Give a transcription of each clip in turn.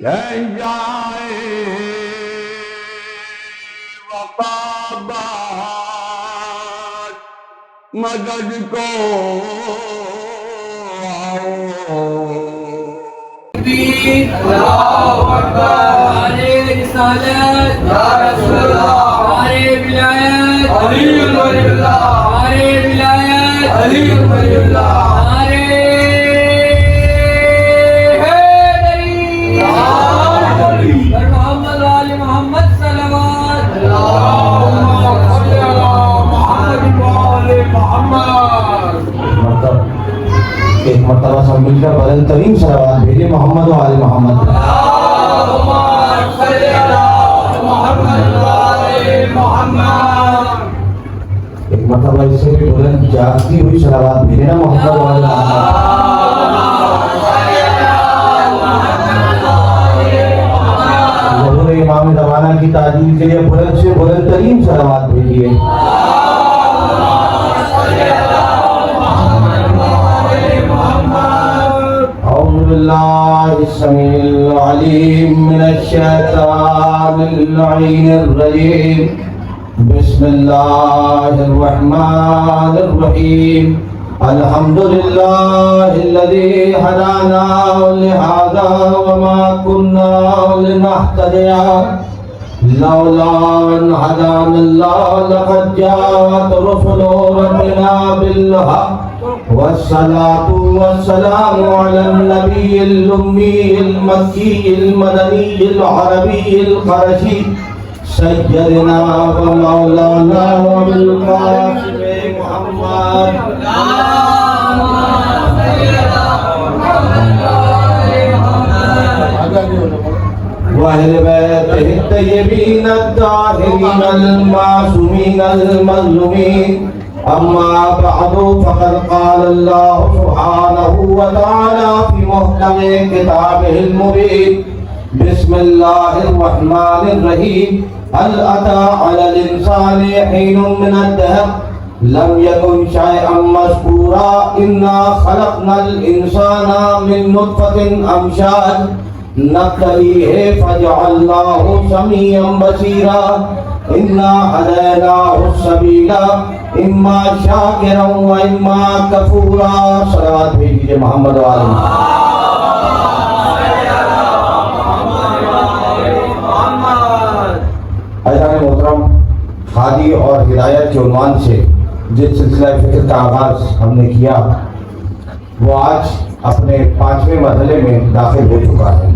کہ جائے وفابات مدد کو اللہ اکبر رسالت یا رسول اللہ ولایت علی ولی اللہ ولایت علی ولی اللہ محمد علی محمد صلوات اللہم صلی علی محمد وآل محمد. ایک مرتبہ سب مل کر بلند ترین صلوات بھیجے محمد و آل محمد. اللہم صلی علی محمد وآل محمد. ایک مرتبہ اس سے بھی بلند جاگتی ہوئی صلوات بھیجے نا محمد و آل محمد. ظہور امام زمانہ کی تعجیل کے لیے بلند سے بلند ترین صلوات بھیجیے. الله السميع العليم من الشيطان اللعين الرجيم. بسم الله الرحمن الرحيم. الحمد لله الذي هدانا لهذا وما كنا لنهتدي لولا أن هدانا الله لقد جاءت رسل ربنا بالحق والصلاة والسلام على النبي الأمي المكي المدني العربي القرشي سيدنا ومولانا وبالقاسم محمد. وأهل بيته الطيبين الطاهرين المعصومين المظلومين. أما بعد فقد قال الله سبحانه وتعالى في محكم كتابه المبين. بسم الله الرحمن الرحيم. هل أتى على الإنسان حين من الدهر لم يكن شيئا مذكورا إنا خلقنا الإنسان من نطفة أمشاج نبتليه فجعلناه سميعا بصيرا. إنا هديناه السبيل إما شاكرا وإما كفورا. صلوات بھیجیے محمد و آل محمد. عزیزان محترم، ہادی اور ہدایت کے عنوان سے جس سلسلہ فکر کا آغاز ہم نے کیا وہ آج اپنے 5ویں مرحلے میں داخل ہو چکا ہے.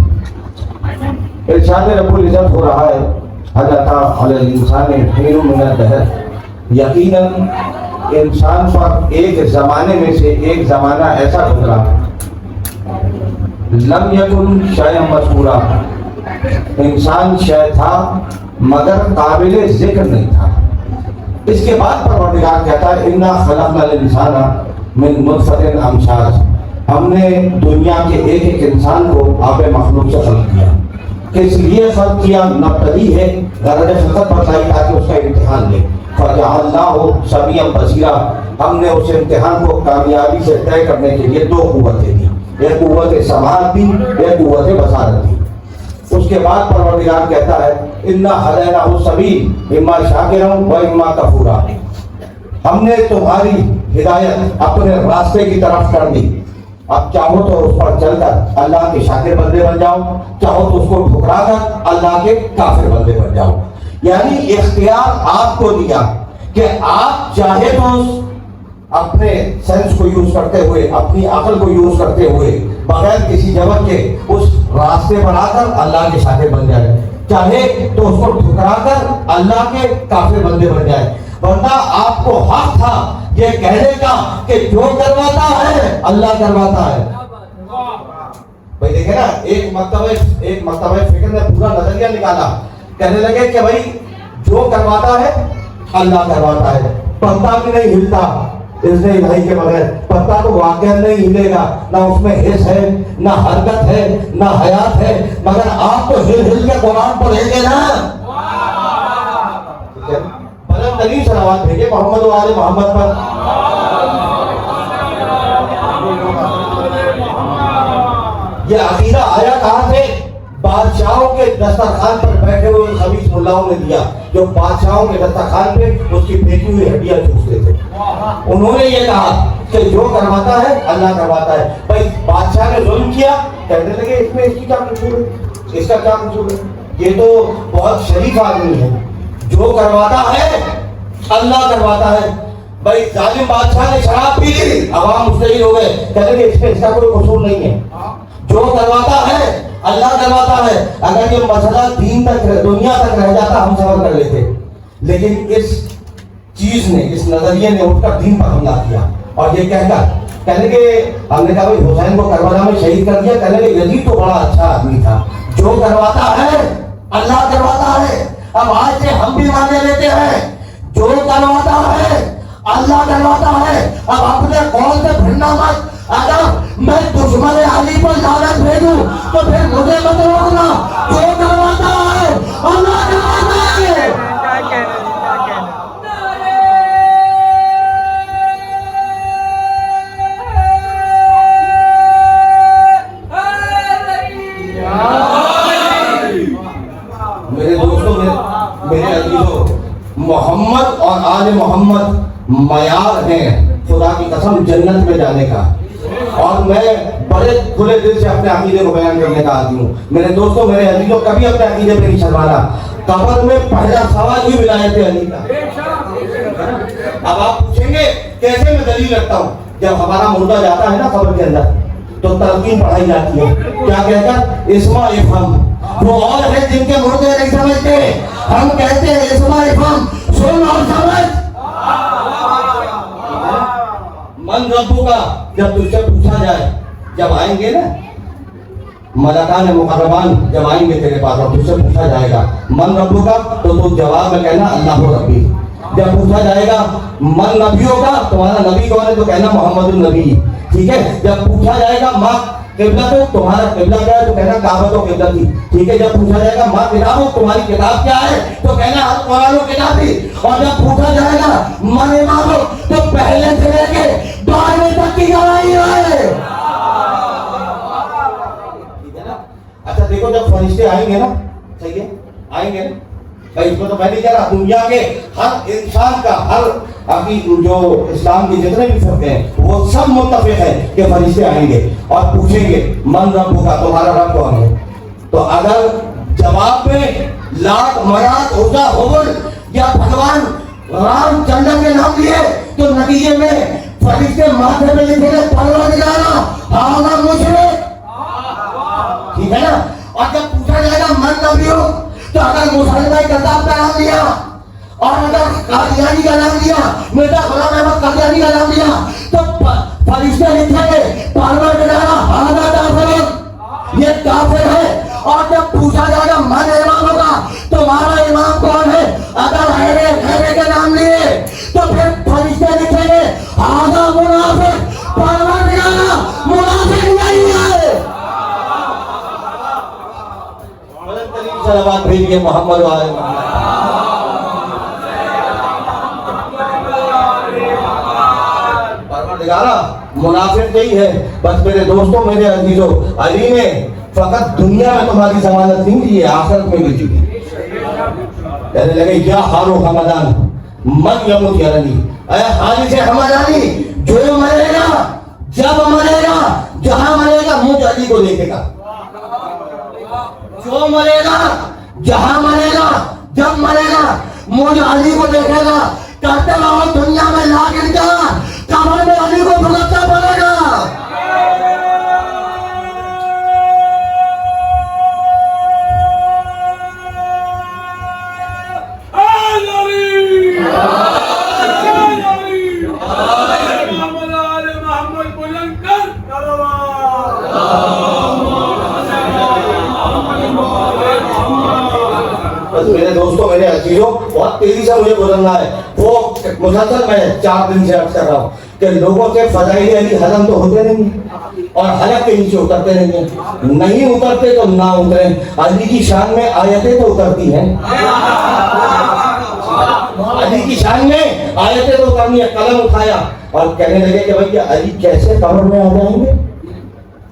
ارشاد رب العزت ہو رہا ہے حضرت علی الانسان حین من الدہر. یقیناً انسان پر ایک زمانے میں سے ایک زمانہ ایسا گزرا لم یکن شیئا مذکورا. انسان شے تھا مگر قابل ذکر نہیں تھا. اس کے بعد پروردگار کہتا ہے انا خلقنا الانسان من نطفۃ امشاج. ہم نے دنیا کے ایک ایک انسان کو آب مخلوق سے خلق کیا. کس لیے خلق کیا؟ نبتلی ہے، غرض خلقت بتائی تاکہ اس کا امتحان لے. فجعلناہ سمیعا بصیرا. ہم نے اس امتحان کو کامیابی سے طے کرنے کے لیے 2 قوتیں دی. ایک قوت سماعت دی، ایک قوت بصارت دی. اس کے بعد پروردگار کہتا ہے انا ہدیناہ السبیل اما شاکرا و اما کفورا. ہم نے تمہاری ہدایت اپنے راستے کی طرف کر دی. اب چاہو تو اس پر چل کر اللہ کے شاکر بندے بن جاؤ، چاہو تو اس کو ٹھکرا کر اللہ کے کافر بندے بن جاؤ. یعنی اختیار آپ کو دیا کہ آپ چاہے تو اپنے سینس کو یوز کرتے ہوئے، اپنی عقل کو یوز کرتے ہوئے بغیر کسی جبر کے اس راستے پر آ کر اللہ کے شاکر بن جائے، چاہے تو اس کو ٹھکرا کر اللہ کے کافر بندے بن جائے. ورنہ آپ کو حق تھا یہ کہنے کا کہ جو کرواتا ہے اللہ کرواتا ہے. بھائی دیکھیں نا، ایک مرتبہ فکر نے پورا نظریہ نکالا. کہنے لگے کہ بھائی جو کرواتا ہے اللہ کرواتا ہے. پتا بھی نہیں ہلتا اس نے الہی کے بغیر. پتا تو واقعہ نہیں ہلے گا، نہ اس میں حس ہے، نہ حرکت ہے، نہ حیات ہے، مگر آپ تو ہل ہل کے قرآن پڑھیں گے نا. بلند ترین صلوات بھیجے محمد و آل محمد پر. یہ عقیدہ آیا کہاں سے؟ بادشاہوں کے دسترخوان پر بیٹھے ہوئے خبیث ملاؤں نے دیا، جو بادشاہوں کے دسترخوان پہ اس کی پھینکی ہوئی ہڈیاں چوستے تھے۔ انہوں نے یہ کہا کہ جو کرواتا ہے اللہ کرواتا ہے۔ بھائی بادشاہ نے ظلم کیا، کہنے لگے اس میں اس کی کیا قصور ہے، اس کا کیا قصور ہے، یہ تو بہت شریف آدمی ہے، جو کرواتا ہے اللہ کرواتا ہے۔ بھائی ظالم بادشاہ نے شراب پی لی، عوام مستعد ہو گئے، کہنے لگے اس میں اس کا کوئی قصور نہیں ہے، جو کرواتا ہے اللہ کرواتا ہے۔ اگر یہ مسئلہ دین تک دنیا تک رہ جاتا ہم صبر کر لیتے، لیکن اس چیز نے، اس نظریے نے اٹھ کر دین پر حملہ کیا اور یہ کہہ کر کہنے کہ ہم نے کہا بھائی حسین کو کربلا میں شہید کر دیا، کہنے کہ یزید تو بڑا اچھا آدمی تھا، جو کرواتا ہے اللہ کرواتا ہے۔ اب آج سے ہم بھی ماننے لیتے ہیں جو کرواتا ہے اللہ کرواتا ہے۔ اب اپنے قول سے پھرنا مت، اگر میں دشمن علی پر لعنت بھیجوں تو پھر مجھے مت روکنا، جو کرواتا ہے اللہ کرواتا ہے۔ میرے دوستوں، میرے عزیزوں، محمد اور آل محمد معیار ہیں خدا کی قسم جنت میں جانے کا، اور میں بڑے کھلے دل سے اپنے عقیدے کو بیان کرنے کا آدمی ہوں۔ میرے دوستوں، میرے عزیزوں، کبھی اپنے عقیدے پہ نہیں شرمانا۔ قبر میں پہلا سوال ہی ولایت علی کا۔ اب آپ پوچھیں گے کیسے میں دلیل رکھتا ہوں؟ جب ہمارا مردہ جاتا ہے نا قبر کے اندر تو تلقین پڑھائی جاتی ہے، کیا کہہ کر؟ اسما افہم، وہ اور ہے جن کے مردے نہیں سمجھتے، ہم کہتے ہیں اسما افہم، سن اور سمجھ۔ من ربو کا جب تجھ سے پوچھا جائے، جب آئیں گے نا ملکان مقربان، جب آئیں گے تیرے پاس اور تجھ سے پوچھا جائے گا من ربو کا، تو تو جواب میں کہنا اللہ ربی۔ جب پوچھا جائے گا من نبیوں کا، تمہارا نبی کون ہے، تو کہنا محمد النبی، ٹھیک ہے۔ جب پوچھا جائے گا ماں قبلہ تو تمہارا قبلہ کیا ہے، تو کہنا کعبہ تو قبلہ تھی، ٹھیک ہے۔ جب پوچھا جائے گا ماں کتاب ہو، تمہاری کتاب کیا ہے، تو کہنا قرآن و کتاب ہی۔ اور جب پوچھا جائے گا من امام ہو، تو پہلے سے لے کے 12ویں تک کی گواہی ہے۔ اچھا دیکھو، جب فرشتے آئیں گے نا، صحیح ہے، آئیں گے نا بھائی، اس کو تو میں نہیں کہہ رہا، دنیا کے ہر انسان کا، ہر جو اسلام کے جتنے بھی فرقے ہیں وہ سب متفق ہیں کہ فرشتے آئیں گے اور پوچھیں گے من رب کا، تمہارا رب کون ہے۔ تو اگر جواب میں لات منات عزا حبل یا بھگوان رام چندر کے نام لیے، تو نتیجے میں فرشتے ماتھے پہ لکھیں گے پروردگارا ہاذا مشرک، ٹھیک ہے نا۔ اور جب پوچھا جائے گا من نبیوں، تو اگر مسلمان کذاب کا نام لیا اور اگر قادیانی کا نام لیا، مرزا غلام احمد قادیانی کا نام لیا، تو فرشتے لکھیں گے پروردگارا ہاذا کافر، یہ کافر ہے۔ اور جب پوچھا جائے گا من امام ہوگا، تمہارا امام کون ہے، اگر غیرے کے نام لیے، تو پھر فرشتے لکھیں گے ہاذا منافق، پروردگارا منافق نہیں ہے۔ صلوات بھیجیے محمد و آل محمد۔ پروردگارا منافق نہیں ہے۔ بس میرے دوستوں، میرے عزیزوں، علی نے فقط دنیا میں تمہاری ضمانت نہیں دی ہے، آخرت میں بھی دی۔ کہنے لگے یا خارو حمدان من یموت یرنی، اے خالص حمدانی، جو مرے گا، جب مرے گا، جہاں مرے گا، مجھ علی کو دیکھے گا۔ جو مرے گا، جہاں مرے گا، جب مرے گا، مجھ علی کو دیکھے گا۔ کرتے رہو دنیا میں لاکھ انکار، قبر میں علی کو بھگتنا پڑے گا۔ میرے دوستوں، میرے عزیزوں، بہت تیزی سے مجھے گزرنا ہے۔ وہ مسلسل میں 4 دن سے عرض کر رہا ہوں کہ لوگوں کے فضائل علی ہضم تو ہوتے نہیں ہیں اور حلق کے نیچے اترتے نہیں ہیں، نہیں اترتے تو نہ اتریں۔ علی کی شان میں آیتیں تو اترتی ہیں، علی کی شان میں آیتیں تو اترنی ہے۔ قلم اٹھایا اور کہنے لگے کہ بھئی علی کیسے قبر میں آ جائیں گے،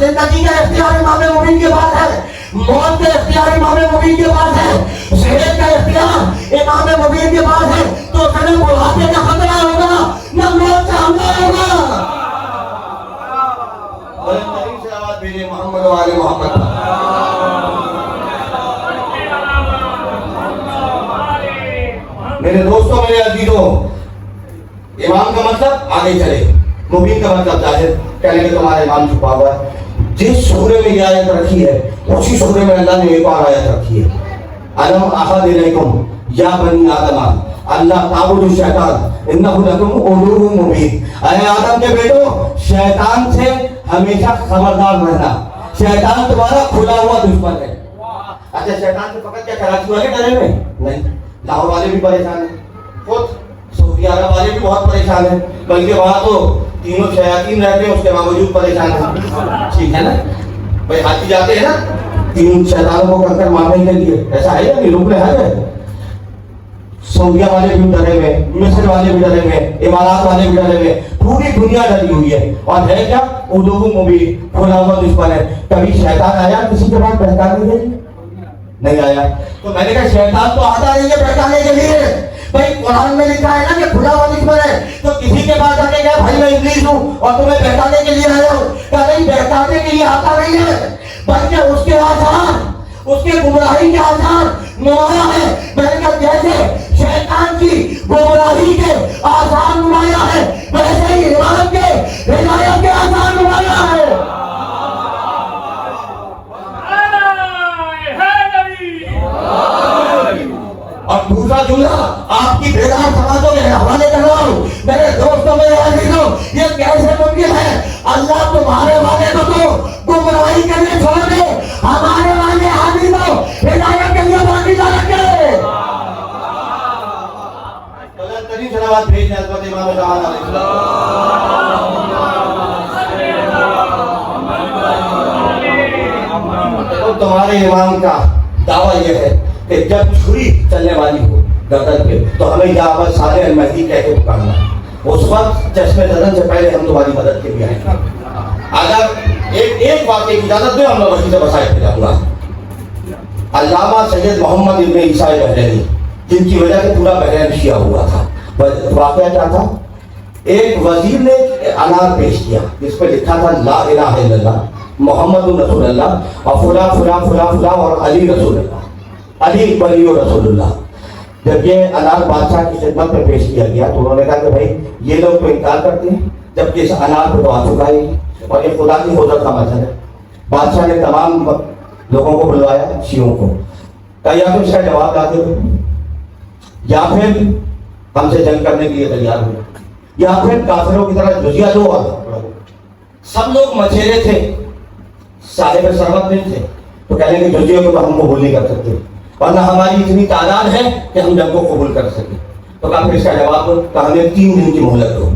زندگی کا اختیار امام مبین کے پاس ہے، موت کا اختیار امام مبین کے پاس ہے، صحت کا اختیار امام مبین کے پاس ہے، تو پھر بڑھاپے کا خطرہ ہوگا نہ موت کا حملہ ہوگا۔ محمد والے محمد میرے دوستوں، میرے عزیزوں، امام کا مطلب آگے چلے، مبین کا مطلب ظاہر، کہنے کہ تمہارا امام چھپا ہوا ہے۔ جس سورے میں یہ آیت رکھی ہے اسی سورے میں اللہ نے ایک اور آیت رکھی ہے، الم اعہد الیکم یا بنی آدم اللہ تعبدوا الشیطان انہ لکم عدو مبین۔ اے آدم کے بیٹو، شیطان سے ہمیشہ خبردار رہنا، شیطان تمہارا کھلا ہوا دشمن ہے۔ اچھا، شیطان سے فقط کیا کراچی والے ڈرے ہوئے؟ نہیں، لاہور والے بھی پریشان ہیں، خود سعودی عرب والے بھی بہت پریشان ہیں، بلکہ وہاں تو تینوں شیاطین رہتے ہیں، اس کے باوجود پریشان ہیں۔ ٹھیک ہے نا بھائی، حاجی جاتے ہیں نا تین شیطانوں کو کنکر مارنے کے لیے، ایسا ہے یا نہیں؟ رکنے ہے۔ سعودیہ والے بھی ڈرے ہوئے، مصر والے بھی ڈرے ہوئے، امارات والے بھی ڈرے ہوئے، پوری دنیا ڈری ہوئی ہے، اور ہے کیا؟ عدو مبین، کھلا ہوا دشمن ہے۔ کبھی شیطان آیا کسی کے پاس بہکانے کے لیے؟ نہیں آیا۔ تو میں نے کہا شیطان تو آتا نہیں ہے بہکانے کے لیے، بھائی قرآن میں لکھا ہے نا کہ کھلا ہوا دشمن ہے، تو کسی کے پاس آنے گیا بھائی میں ابلیس ہوں اور تمہیں بہکانے کے لیے آیا ہوں، کہا نہیں، بہکانے کے لیے آتا نہیں ہے، بلکہ اس کے آثار، اس کے گمراہی کے آثار نمایاں ہے۔ میں نے کہا جیسے شیطان کی گمراہی کے آثار نمایاں ہے، ویسے ہی امام کے ہدایت کے آثار نمایاں ہے۔ اور دوسرا جملہ آپ کی بیدار سماجوں کے حوالے کر رہا ہوں، میرے دوستوں، میرے عزیزوں، یہ کیسے ممکن ہے؟ اللہ تمہارے والے کو تو گمراہی کرنے چھوڑ دے، ہمارے والے آدمی کو ہدایت کے لیے باقی نہ رکھے۔ بلند ترین صلوات بھیجیں حضرت امام زمان علیہ السلام۔ تمہارے امام کا دعویٰ یہ ہے کہ جب چھری چلنے والی ہو گردن پہ تو ہمیں یا ابا صالح المہدی کہہ کے پکارنا، اس وقت چشمے زدن سے پہلے ہم تمہاری مدد کے لیے آئیں گے۔ اگر ایک واقعے کی اجازت دیں، ہم لوگ وہیں سے مسائل پہ جاؤں گا۔ علامہ سید محمد ابن عیسیٰ بحرینی، جن کی وجہ سے پورا بحرین شیعہ ہوا تھا، واقعہ کیا تھا؟ ایک وزیر نے انار پیش کیا جس پہ لکھا تھا لا الہ الا اللہ محمد رسول اللہ اور فلاں فلاں فلاں فلاں اور علی رسول اللہ، علی ولی رسول اللہ۔ جب یہ انار بادشاہ کی خدمت میں پیش کیا گیا تو انہوں نے کہا کہ بھائی یہ لوگ تو انکار کرتے ہیں، جبکہ اس انار پہ تو آ چکا ہے اور یہ خدا کی قدرت کا مظہر ہے۔ بادشاہ نے تمام لوگوں کو بلوایا، شیعوں کو، کہا یا تو اس کا جواب لا دو، یا پھر ہم سے جنگ کرنے کے لیے تیار ہو، یا پھر کافروں کی طرح جزیہ دو اور سب لوگ مچھیرے تھے، صاحب ثروت نہیں تھے، تو کہنے کہ جزیہ کو تو ہم قبول نہیں کر سکتے، ورنہ ہماری اتنی تعداد ہے کہ ہم جنگ کو قبول کر سکیں۔ تو کہا پھر اس کا جواب دو، کہ ہمیں 3 دن کی مہلت دو۔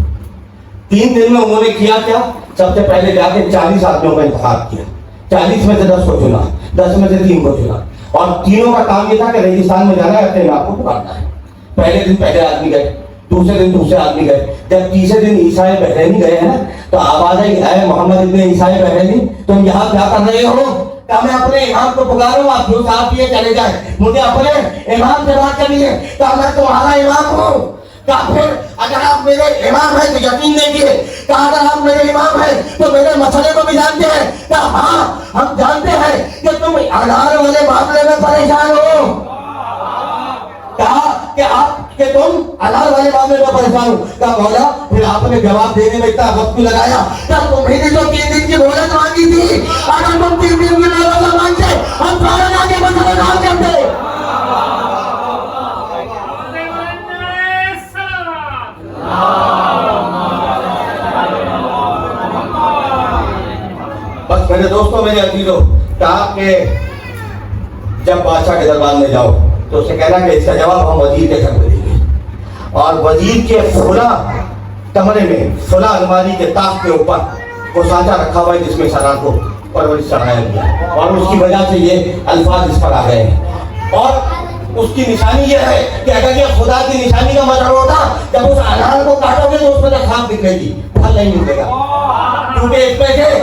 3 دن میں انہوں نے کیا کیا؟ سب سے پہلے جا کے 40 آدمیوں کا انتخاب کیا، 40 میں سے 10 کو چنا، 10 میں سے 3 کو چنا، اور تینوں کا کام یہ تھا کہ ریگستان میں جانا ہے، اپنے امام کو پکارنا ہے۔ پہلے دن پہلے آدمی گئے، دوسرے دن دوسرے آدمی گئے، جب تیسرے دن عیسیٰ بحرینی گئے ہیں تو آواز آئی اے محمد ابن عیسیٰ بحرینی تم یہاں کیا کر رہے ہو؟ کہ میں اپنے امام کو پکاروں، آپ جو صاحب یہ چلے جائیں، مجھے اپنے امام سے بات کرنی ہے، کہ میں تمہارا امام ہوں۔ کہ پھر اگر آپ میرے امام ہیں تو یقین دیکھیے، کہ اگر آپ میرے امام ہیں تو میرے مسئلے کو بھی جانتے ہیں، کہ ہاں ہم جانتے ہیں کہ تم انار والے معاملے میں پریشان ہو، کہا کہ تم انار والے معاملے میں پریشان ہو۔ کہا مولا پھر آپ نے جواب دینے میں اتنا وقت کیوں لگایا؟ کیا تمہیں جو 3 دن کی مہلت مانگی تھی، اگر تم 3 دن کی مہلت مانگتے ہم فوراً آگے مسئلے حل کرتے۔ بس میرے دوستوں، میرے عزیزوں، کہا کہ جب بادشاہ کے دربار میں جاؤ تو اسے کہنا کہ اس کا جواب ہم وزیر کے گھر میں دیں گے، اور وزیر کے فلاں کمرے میں فلاں الماری کے طاق کے اوپر وہ سانچہ رکھا ہوا ہے جس میں سران کو پرورش چڑھایا گیا، اور اس کی وجہ سے یہ الفاظ اس پر آ گئے ہیں۔ اور اس کی نشانی یہ ہے کہ اگر یہ خدا کی نشانی کا مظہر ہوتا، جب اس انار کو کاٹو گے تو اس میں سے خاک نکلے گی، پھل نہیں ملے گا، کیونکہ اس میں سے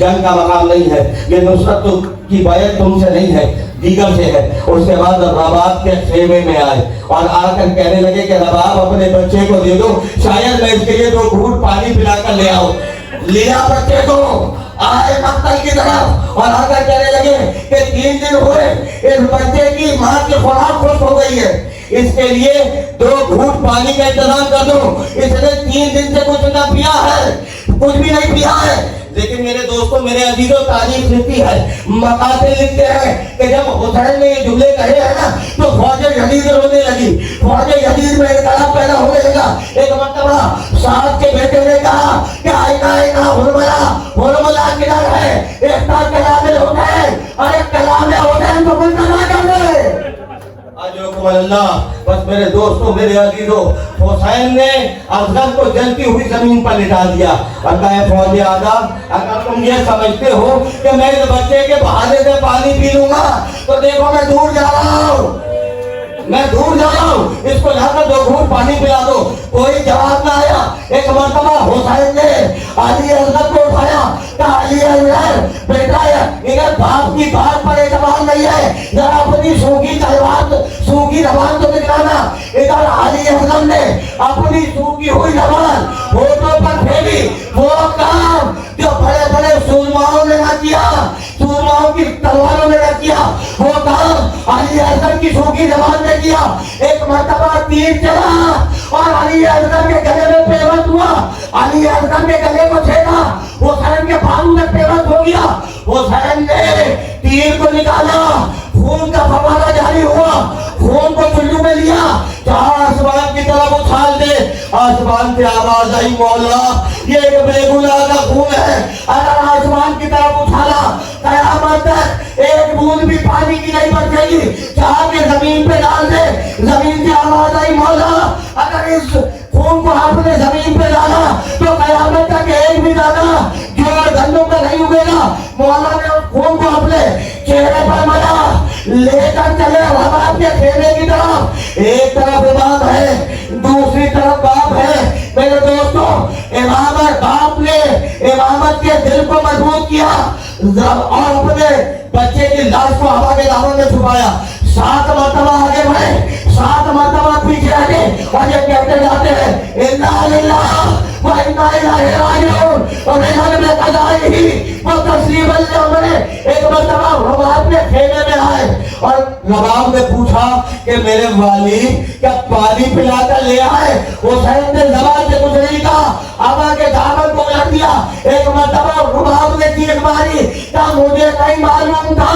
جنگ کا مقام نہیں ہے، یہ نصرت کی بیعت تم سے نہیں ہے، دیگر سے ہے۔ اس کے بعد رباب کے خیمے میں آئے اور آ کر کہنے لگے کہ رباب اپنے بچے کو دے دو، شاید میں اس کے لیے 2 گھونٹ پانی پلا کر لے آؤں۔ لیا بچے کو، آئے مقتل کی طرف اور آ کر کہنے لگے کہ 3 دن ہوئے اس بچے کی ماں کی خوراک خشک ہو گئی ہے، اس کے لیے 2 گھونٹ پانی کا انتظام کر دو۔ اس نے 3 دن سے کچھ نہ پیا ہے، کچھ بھی نہیں پیا ہے۔ لیکن میرے دوستوں، میرے عزیزوں، تاریخ لکھتی ہے، مقاتل لکھتے ہیں کہ جب حسین نے یہ جملے کہے ہیں نا تو فوج یزید رونے لگی، فوج یزید میں انقلاب پیدا ہونے لگا۔ ایک مرتبہ سعد کے بیٹے نے کہا کہ آئینہ ہرملا کدھر ہے؟ ایک تھا کلام حسین اور ایک کلام حسین کو منتظر کر دے۔ اجرکم اللہ۔ بس میرے دوستوں، میرے عزیزوں، حسین نے افضل کو جلتی ہوئی زمین پر لٹا دیا اور کہا فوج اعظم، اگر تم یہ سمجھتے ہو کہ میں اس بچے کے بہانے سے پانی پی لوں گا تو دیکھو میں دور جا رہا ہوں، میں دور جا رہا ہوں، اس کو جا کر 2 گھونٹ پانی پلا دو۔ کوئی جواب نہ آیا۔ ایک مرتبہ حسین نے علی اصغر کو اٹھایا، کہا علی اصغر بیٹا، اگر باپ کی بات پر اعتبار نہیں ہے، ذرا اپنی سوکھی زبان تو نکلانا۔ ادھر علی اصغر نے اپنی سوکھی ہوئی زبان ہونٹوں پر پھیری، وہ کام جو بڑے بڑے سورماؤں نے نہ کیا، سورماؤں کی تلواروں نے نہ کیا، وہ کام علی اصغر کی سوکھی زبان نے کیا۔ ایک مرتبہ تیر چلا اور علی اصغر کے گلے میں پیوست ہوا، علی اصغر کے گلے کو چھیڑا، حسین کے بازو میں پیوست ہو گیا۔ حسین نے تیر کو نکالا، خون کا فوارہ جاری ہوا، خون کو چلو میں لیا، چاہا آسمان کی طرف اچھال دے۔ آسمان سے آواز آئی، مولا یہ ایک بے گناہ کا خون ہے، اگر آسمان کی طرف اچھالا قیامت تک ایک بوند بھی پانی کی نہیں بچے گی، چاہا کہ زمین پہ ڈال دے۔ زمین سے آواز آئی، مولا اگر اس خون کو آپ نے زمین پہ ڈالا تو قیامت تک ایک بھی دانا جو گندوں پہ نہیں اگے گا۔ مولا نے اس خون کو اپنے چہرے پر ملا، لے کر چلے رباب کے خیمے کی طرف۔ ایک طرف امام ہے، دوسری طرف باپ ہے۔ میرے دوستوں، امامت باپ نے امامت کے دل کو مضبوط کیا اور اپنے بچے کی لاش کو ہوا کے دامن میں چھپایا۔ 7 مرتبہ آگے بڑھے، 7 مرتبہ پیچھے ہٹے اور یہ کہتے جاتے ہیں انا للہ و انا الیہ راجعون اور انہوں نے قضائہ و تسلیم اللہ۔ ایک مرتبہ رباب کے خیمے میں آئے اور رباب نے پوچھا کہ میرے والد کیا پانی پلا کر لے آئے؟ حسین نے زبان سے کچھ نہیں کہا، آبا کے دامن کو لگ دیا۔ ایک مرتبہ رباب نے چیخ ماری، کہا مجھے نہیں معلوم تھا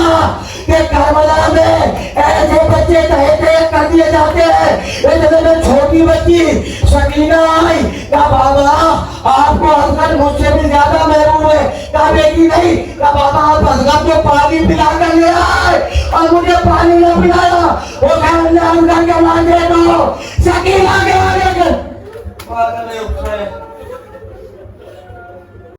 کہ کربلا میں ایسے بچے تہذیب کر دیے جاتے ہیں۔ اتنے میں چھوٹی بچی سکینہ آئی، کہا بابا آپ کو حضرت مجھ سے بھی زیادہ محبوب ہے۔ کہا بیٹی نہیں، کہا بابا آپ حضرت کو پانی پلا کر لے آئے اور مجھے پانی نہ پلایا۔ وہ کہا نے حضرت کے مانگے دو، سکینہ کے آگے کر